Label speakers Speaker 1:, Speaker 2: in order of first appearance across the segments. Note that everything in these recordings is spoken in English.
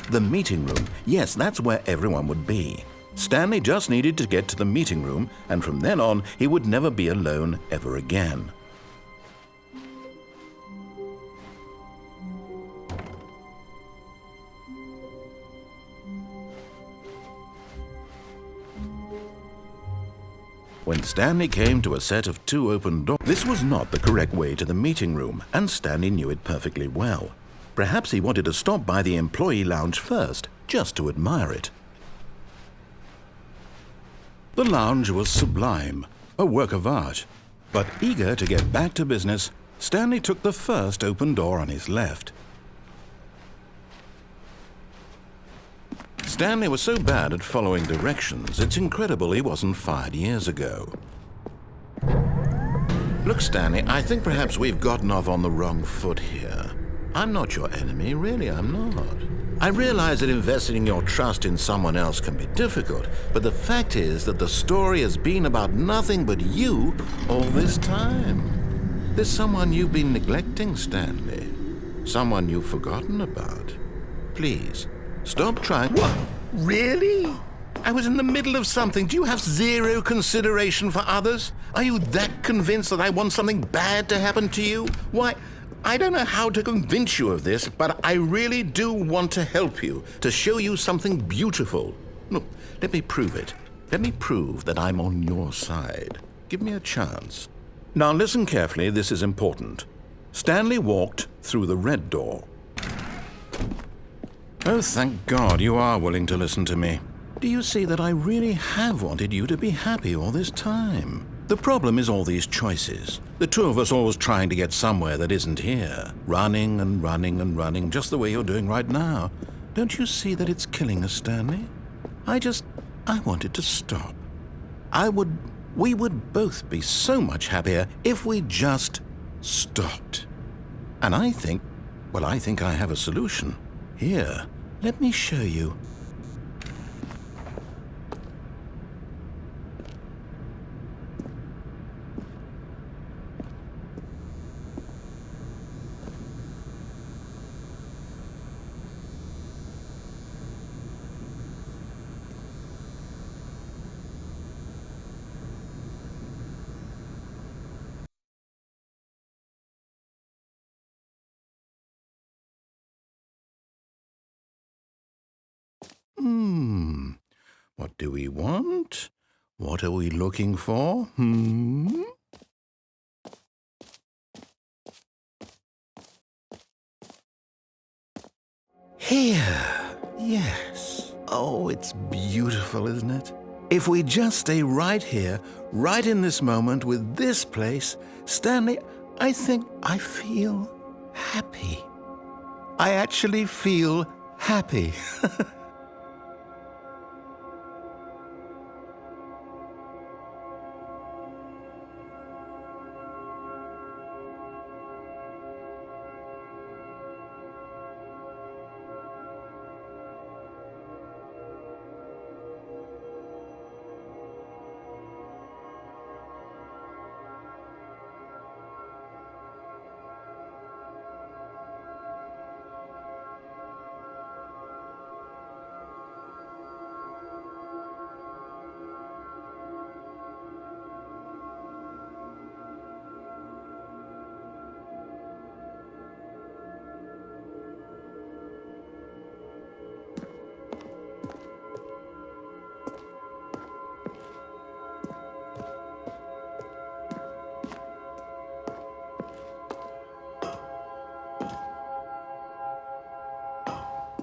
Speaker 1: The meeting room. Yes, that's where everyone would be. Stanley just needed to get to the meeting room, and from then on, he would never be alone ever again. When Stanley came to a set of 2 open doors, this was not the correct way to the meeting room, and Stanley knew it perfectly well. Perhaps he wanted to stop by the employee lounge first, just to admire it. The lounge was sublime, a work of art. But eager to get back to business, Stanley took the first open door on his left. Stanley was so bad at following directions, it's incredible he wasn't fired years ago. Look, Stanley, I think perhaps we've gotten off on the wrong foot here. I'm not your enemy, really, I'm not. I realize that investing your trust in someone else can be difficult, but the fact is that the story has been about nothing but you all this time. There's someone you've been neglecting, Stanley. Someone you've forgotten about. Please, stop trying. What? Really? I was in the middle of something. Do you have zero consideration for others? Are you that convinced that I want something bad to happen to you? Why, I don't know how to convince you of this, but I really do want to help you, to show you something beautiful. Look, let me prove it. Let me prove that I'm on your side. Give me a chance. Now listen carefully, this is important. Stanley walked through the red door. Oh, thank God you are willing to listen to me. Do you see that I really have wanted you to be happy all this time? The problem is all these choices. The two of us always trying to get somewhere that isn't here. Running and running and running, just the way you're doing right now. Don't you see that it's killing us, Stanley? I wanted to stop. We would both be so much happier if we just stopped. And I think I have a solution. Here, let me show you. What do we want? What are we looking for? Here. Yes. Oh, it's beautiful, isn't it? If we just stay right here, right in this moment with this place, Stanley, I think I feel happy. I actually feel happy.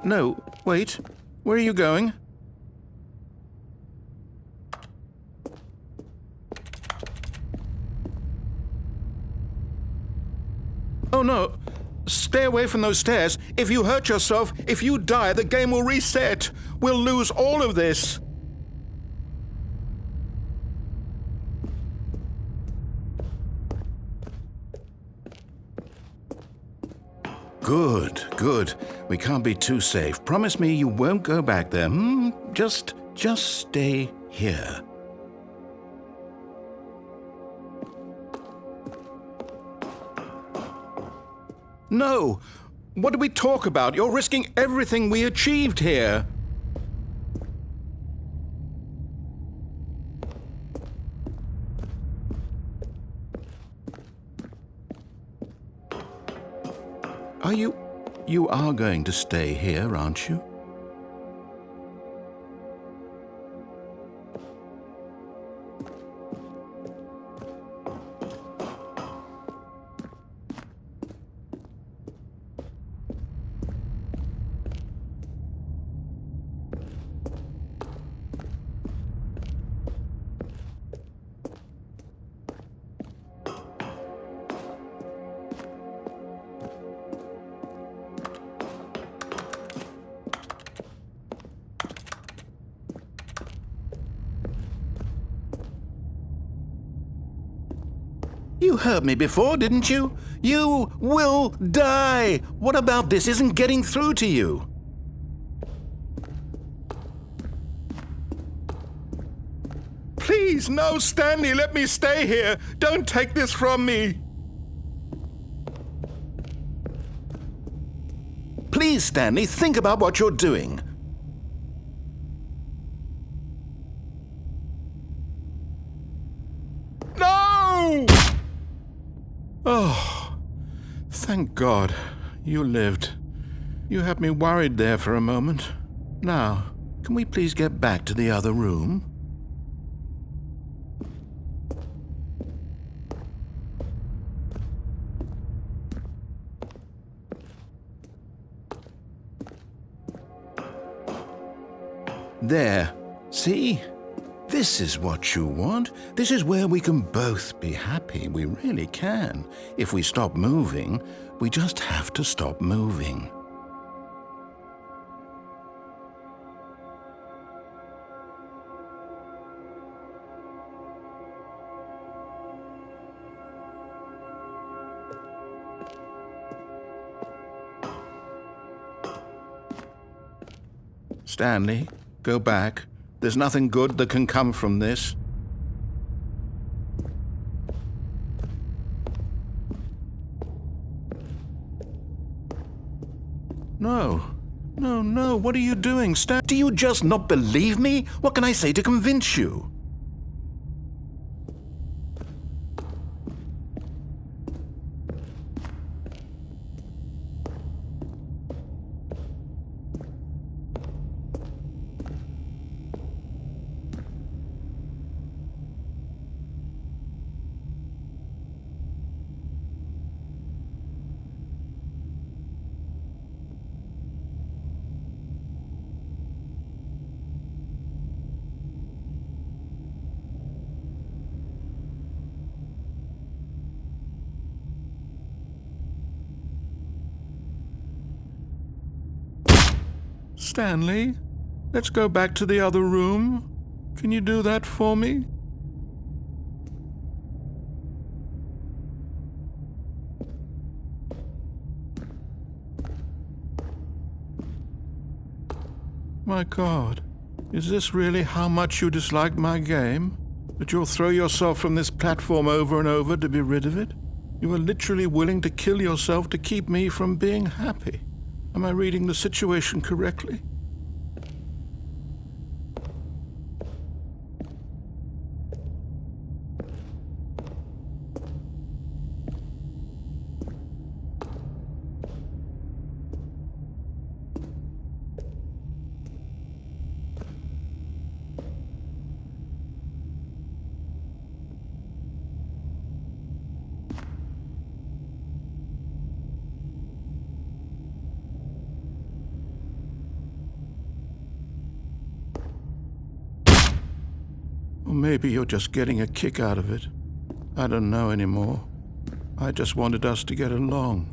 Speaker 1: No, wait. Where are you going? Oh, no. Stay away from those stairs. If you hurt yourself, if you die, the game will reset. We'll lose all of this. Good, good. We can't be too safe. Promise me you won't go back there. Just stay here.
Speaker 2: No! What did we talk about? You're risking everything we achieved here! You are going to stay here, aren't you? You heard me before, didn't you? You will die! What about this isn't getting through to you? Please, no, Stanley, let me stay here! Don't take this from me! Please, Stanley, think about what you're doing. No! Oh, thank God. You lived. You had me worried there for a moment. Now, can we please get back to the other room? There. See? This is what you want. This is where we can both be happy. We really can. If we stop moving, we just have to stop moving. Stanley, go back. There's nothing good that can come from this. No. No, what are you doing, Stan? Do you just not believe me? What can I say to convince you? Stanley, let's go back to the other room. Can you do that for me? My God, is this really how much you dislike my game? That you'll throw yourself from this platform over and over to be rid of it? You are literally willing to kill yourself to keep me from being happy. Am I reading the situation correctly? Or maybe you're just getting a kick out of it. I don't know anymore. I just wanted us to get along.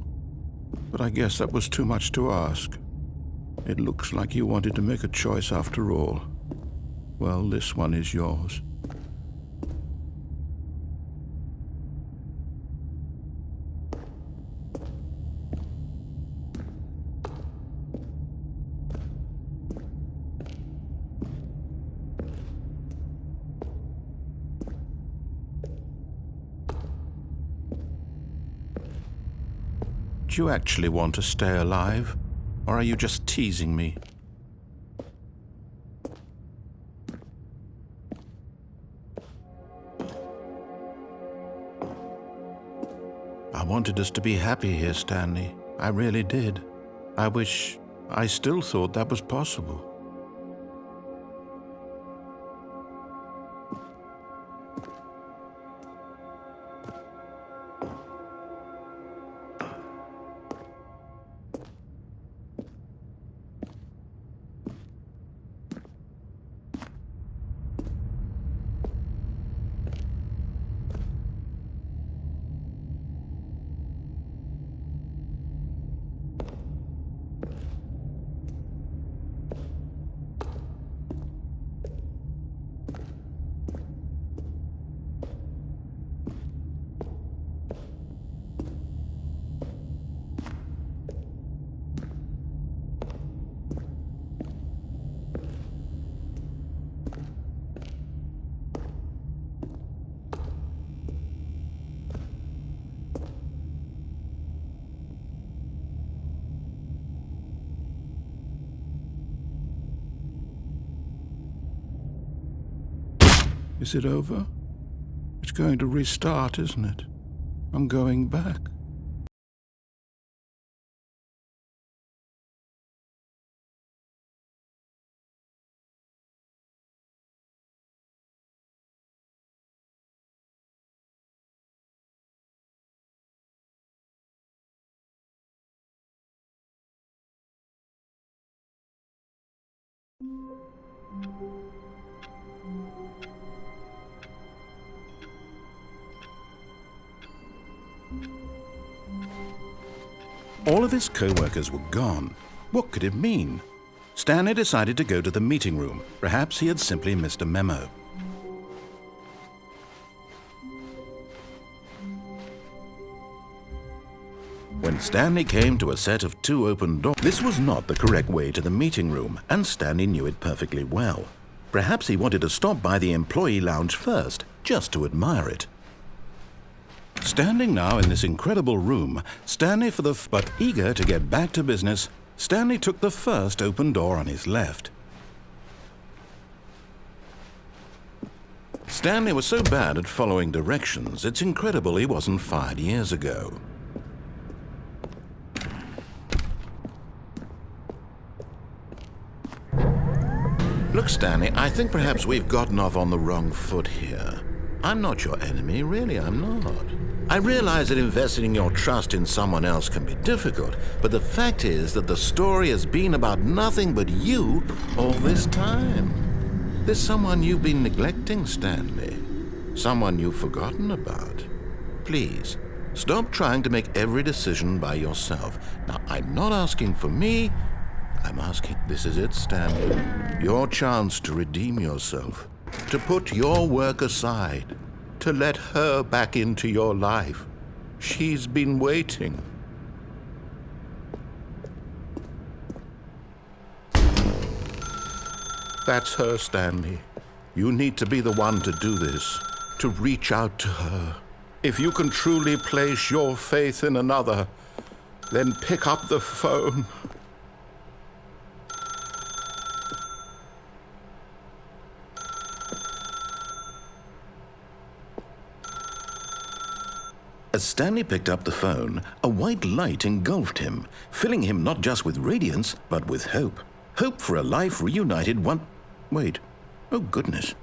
Speaker 2: But I guess that was too much to ask. It looks like you wanted to make a choice after all. Well, this one is yours. you actually want to stay alive? Or are you just teasing me? I wanted us to be happy here, Stanley. I really did. I still thought that was possible. Is it over? It's going to restart, isn't it? I'm going back. All of his co-workers were gone. What could it mean? Stanley decided to go to the meeting room. Perhaps he had simply missed a memo. When Stanley came to a set of 2 open doors, this was not the correct way to the meeting room, and Stanley knew it perfectly well. Perhaps he wanted to stop by the employee lounge first, just to admire it. Standing now in this incredible room, but eager to get back to business, Stanley took the first open door on his left. Stanley was so bad at following directions, it's incredible he wasn't fired years ago. Look, Stanley, I think perhaps we've gotten off on the wrong foot here. I'm not your enemy, really, I'm not. I realize that investing your trust in someone else can be difficult, but the fact is that the story has been about nothing but you all this time. There's someone you've been neglecting, Stanley. Someone you've forgotten about. Please, stop trying to make every decision by yourself. Now, I'm not asking for me. I'm asking, this is it, Stanley. Your chance to redeem yourself. To put your work aside. To let her back into your life. She's been waiting. That's her, Stanley. You need to be the one to do this, to reach out to her. If you can truly place your faith in another, then pick up the phone. As Stanley picked up the phone, a white light engulfed him, filling him not just with radiance, but with hope. Hope for a life reunited one... Wait. Oh, goodness.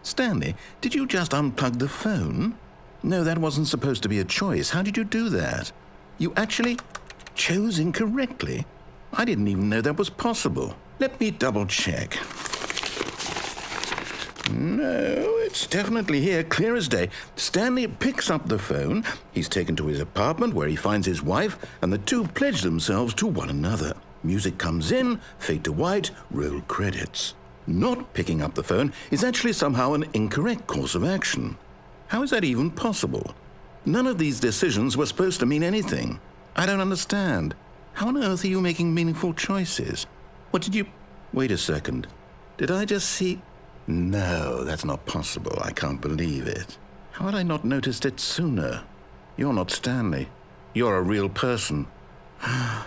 Speaker 2: Stanley, did you just unplug the phone? No, that wasn't supposed to be a choice. How did you do that? You actually chose incorrectly. I didn't even know that was possible. Let me double-check. No, it's definitely here, clear as day. Stanley picks up the phone. He's taken to his apartment where he finds his wife, and the two pledge themselves to one another. Music comes in, fade to white, roll credits. Not picking up the phone is actually somehow an incorrect course of action. How is that even possible? None of these decisions were supposed to mean anything. I don't understand. How on earth are you making meaningful choices? What did you... Wait a second. Did I just see... No, that's not possible. I can't believe it. How had I not noticed it sooner? You're not Stanley. You're a real person. I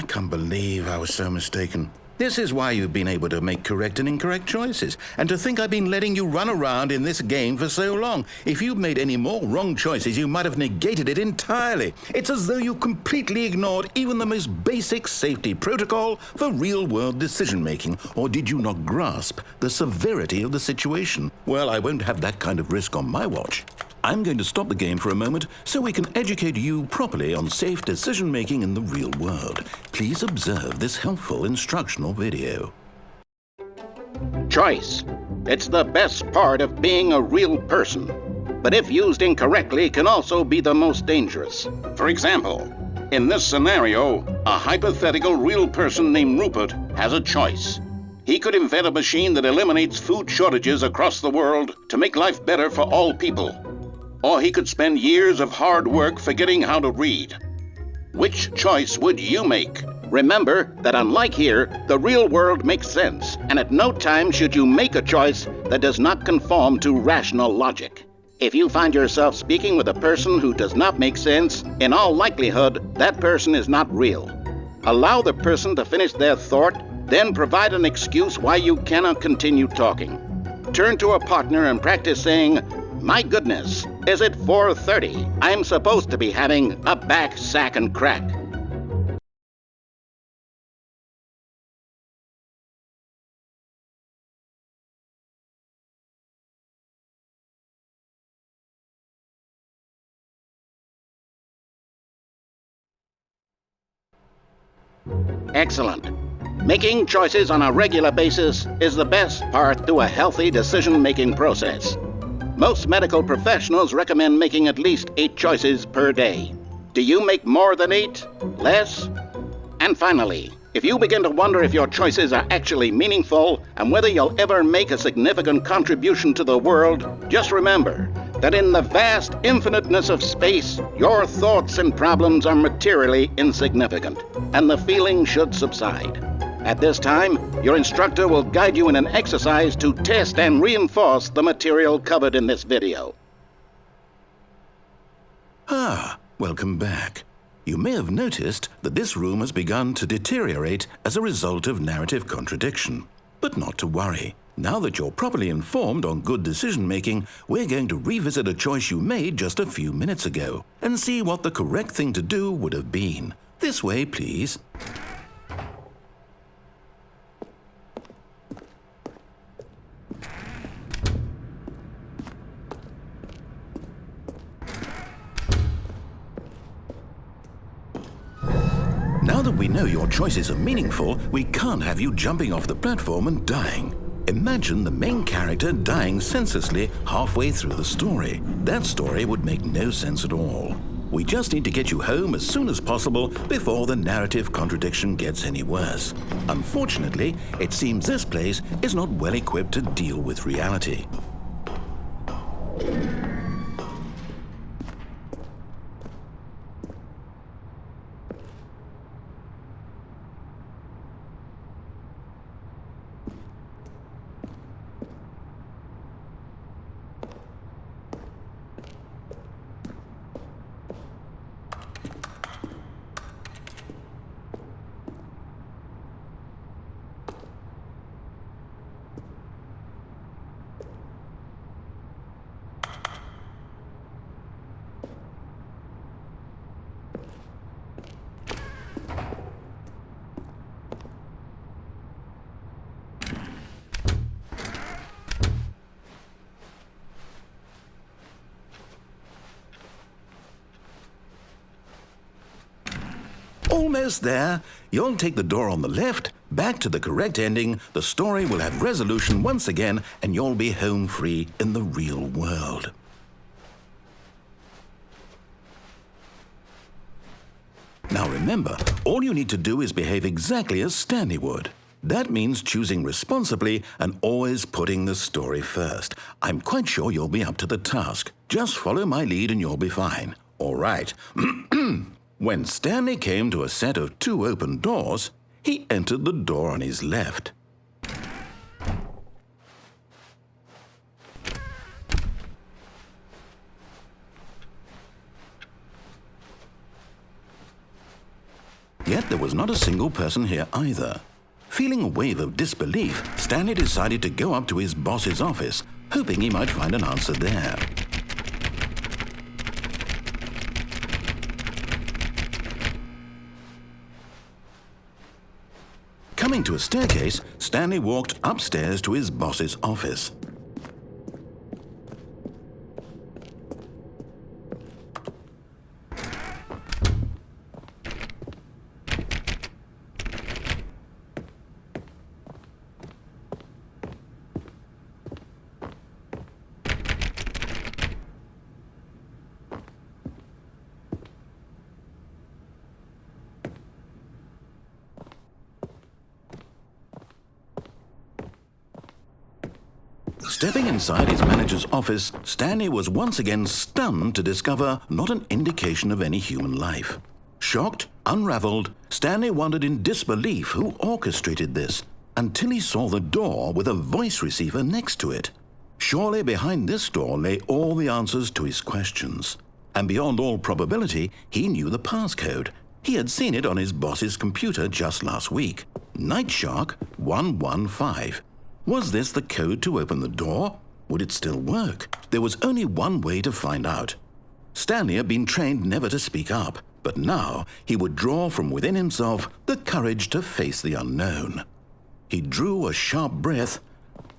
Speaker 2: can't believe I was so mistaken. This is why you've been able to make correct and incorrect choices. And to think I've been letting you run around in this game for so long. If you'd made any more wrong choices, you might have negated it entirely. It's as though you completely ignored even the most basic safety protocol for real-world decision-making. Or did you not grasp the severity of the situation? Well, I won't have that kind of risk on my watch. I'm going to stop the game for a moment so we can educate you properly on safe decision-making in the real world. Please observe this helpful instructional video.
Speaker 3: Choice. It's the best part of being a real person. But if used incorrectly, can also be the most dangerous. For example, in this scenario, a hypothetical real person named Rupert has a choice. He could invent a machine that eliminates food shortages across the world to make life better for all people. Or he could spend years of hard work forgetting how to read. Which choice would you make? Remember that unlike here, the real world makes sense, and at no time should you make a choice that does not conform to rational logic. If you find yourself speaking with a person who does not make sense, in all likelihood, that person is not real. Allow the person to finish their thought, then provide an excuse why you cannot continue talking. Turn to a partner and practice saying, "My goodness, is it 4:30? I'm supposed to be having a back, sack, and crack." Excellent. Making choices on a regular basis is the best part to a healthy decision-making process. Most medical professionals recommend making at least 8 choices per day. Do you make more than 8? Less? And finally, if you begin to wonder if your choices are actually meaningful and whether you'll ever make a significant contribution to the world, just remember that in the vast infiniteness of space, your thoughts and problems are materially insignificant, and the feeling should subside. At this time, your instructor will guide you in an exercise to test and reinforce the material covered in this video.
Speaker 2: Welcome back. You may have noticed that this room has begun to deteriorate as a result of narrative contradiction. But not to worry. Now that you're properly informed on good decision-making, we're going to revisit a choice you made just a few minutes ago and see what the correct thing to do would have been. This way, please. Now that we know your choices are meaningful, we can't have you jumping off the platform and dying. Imagine the main character dying senselessly halfway through the story. That story would make no sense at all. We just need to get you home as soon as possible before the narrative contradiction gets any worse. Unfortunately, it seems this place is not well equipped to deal with reality. Almost there. You'll take the door on the left, back to the correct ending, the story will have resolution once again, and you'll be home free in the real world. Now remember, all you need to do is behave exactly as Stanley would. That means choosing responsibly and always putting the story first. I'm quite sure you'll be up to the task. Just follow my lead and you'll be fine. All right. When Stanley came to a set of 2 open doors, he entered the door on his left.
Speaker 1: Yet there was not a single person here either. Feeling a wave of disbelief, Stanley decided to go up to his boss's office, hoping he might find an answer there. Coming to a staircase, Stanley walked upstairs to his boss's office. Stepping inside his manager's office, Stanley was once again stunned to discover not an indication of any human life. Shocked, unraveled, Stanley wondered in disbelief who orchestrated this, until he saw the door with a voice receiver next to it. Surely behind this door lay all the answers to his questions. And beyond all probability, he knew the passcode. He had seen it on his boss's computer just last week. Night Shark 115. Was this the code to open the door? Would it still work? There was only one way to find out. Stanley had been trained never to speak up, but now he would draw from within himself the courage to face the unknown. He drew a sharp breath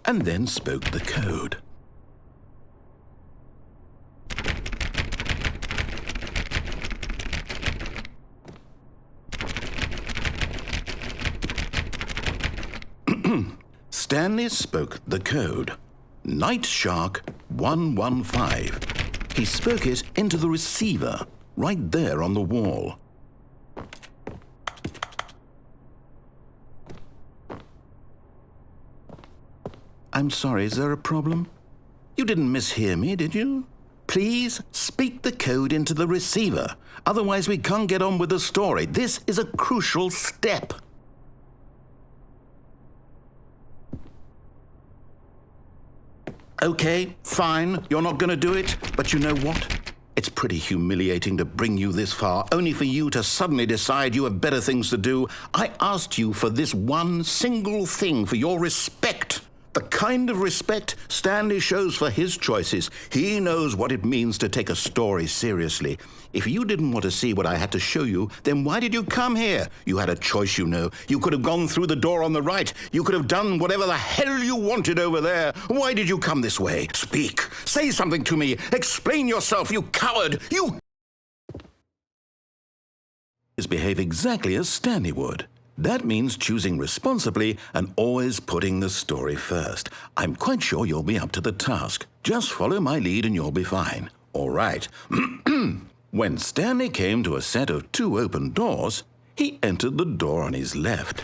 Speaker 1: and then spoke the code. Stanley spoke the code. Night Shark 115. He spoke it into the receiver, right there on the wall. I'm sorry, is there a problem? You didn't mishear me, did you? Please speak the code into the receiver. Otherwise, we can't get on with the story. This is a crucial step. Okay, fine, you're not going to do it, but you know what? It's pretty humiliating to bring you this far, only for you to suddenly decide you have better things to do. I asked you for this one single thing, for your respect. The kind of respect Stanley shows for his choices. He knows what it means to take a story seriously. If you didn't want to see what I had to show you, then why did you come here? You had a choice, you know. You could have gone through the door on the right. You could have done whatever the hell you wanted over there. Why did you come this way? Speak. Say something to me. Explain yourself, you coward. You behave exactly as Stanley would. That means choosing responsibly and always putting the story first. I'm quite sure you'll be up to the task. Just follow my lead and you'll be fine. All right. When Stanley came to a set of 2 open doors, he entered the door on his left.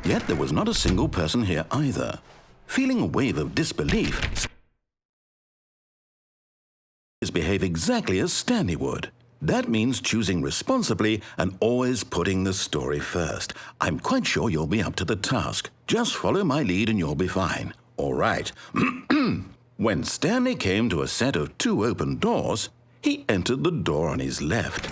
Speaker 1: Yet there was not a single person here either. Feeling a wave of disbelief, behave exactly as Stanley would. That means choosing responsibly and always putting the story first. I'm quite sure you'll be up to the task. Just follow my lead and you'll be fine. All right. When Stanley came to a set of 2 open doors, he entered the door on his left.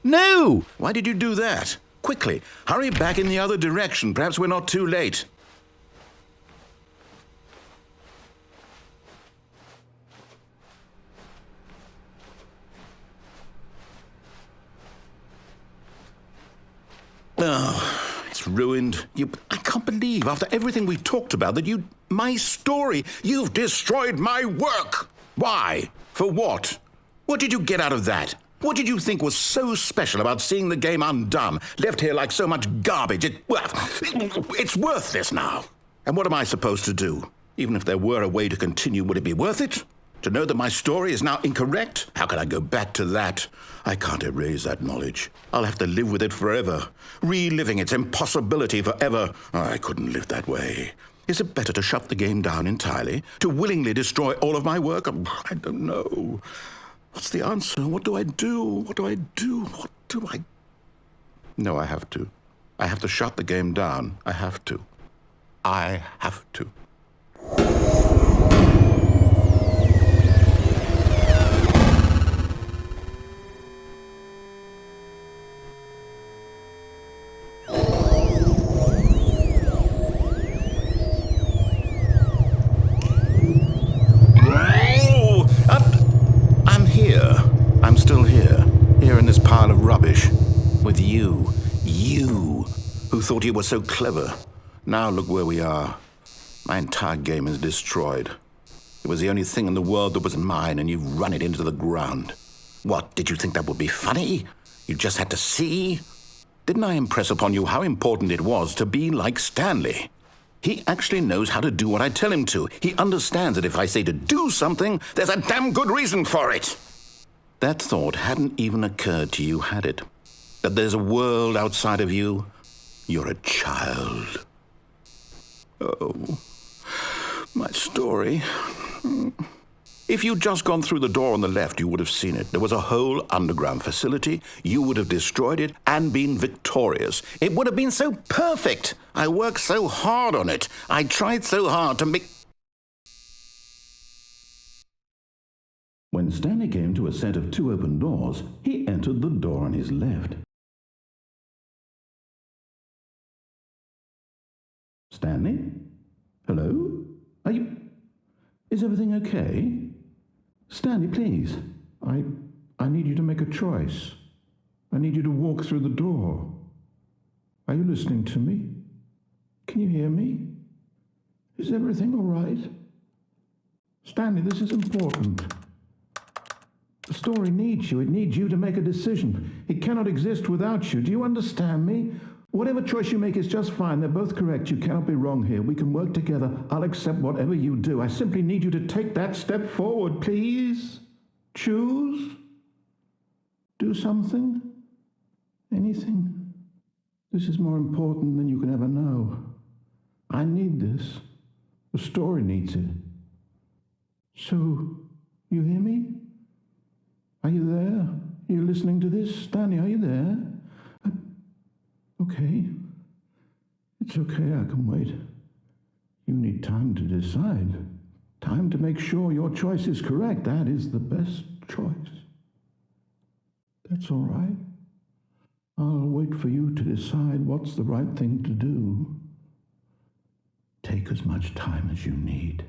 Speaker 1: No! Why did you do that? Quickly, hurry back in the other direction. Perhaps we're not too late. Oh, it's ruined. I can't believe, after everything we talked about, that my story, you've destroyed my work. Why? For what? What did you get out of that? What did you think was so special about seeing the game undone, left here like so much garbage? It's worthless now. And what am I supposed to do? Even if there were a way to continue, would it be worth it? To know that my story is now incorrect? How can I go back to that? I can't erase that knowledge. I'll have to live with it forever, reliving its impossibility forever. I couldn't live that way.
Speaker 2: Is it better to shut the game down entirely? To willingly destroy all of my work? I don't know. What's the answer? What do I do? What do I do? What do I... No, I have to. I have to shut the game down. I have to. I have to. I'm here. I'm still here. Here in this pile of rubbish. With you. You, who thought you were so clever. Now look where we are. My entire game is destroyed. It was the only thing in the world that was mine, and you've run it into the ground. What, did you think that would be funny? You just had to see? Didn't I impress upon you how important it was to be like Stanley? He actually knows how to do what I tell him to. He understands that if I say to do something, there's a damn good reason for it. That thought hadn't even occurred to you, had it? That there's a world outside of you? You're a child. Oh, my story. If you'd just gone through the door on the left, you would have seen it. There was a whole underground facility. You would have destroyed it and been victorious. It would have been so perfect. I worked so hard on it. I tried so hard to make... When Stanley came to a set of 2 open doors, he entered the door on his left. Stanley? Hello? Are you... Is everything okay? Stanley, please. I need you to make a choice. I need you to walk through the door. Are you listening to me? Can you hear me? Is everything all right? Stanley, this is important. The story needs you. It needs you to make a decision. It cannot exist without you. Do you understand me? Whatever choice you make is just fine. They're both correct. You cannot be wrong here. We can work together. I'll accept whatever you do. I simply need you to take that step forward, please. Choose. Do something. Anything. This is more important than you can ever know. I need this. The story needs it. So, you hear me? Are you there? Are you listening to this? Stanley, are you there? Okay. It's okay, I can wait. You need time to decide. Time to make sure your choice is correct. That is the best choice. That's all right. I'll wait for you to decide what's the right thing to do. Take as much time as you need.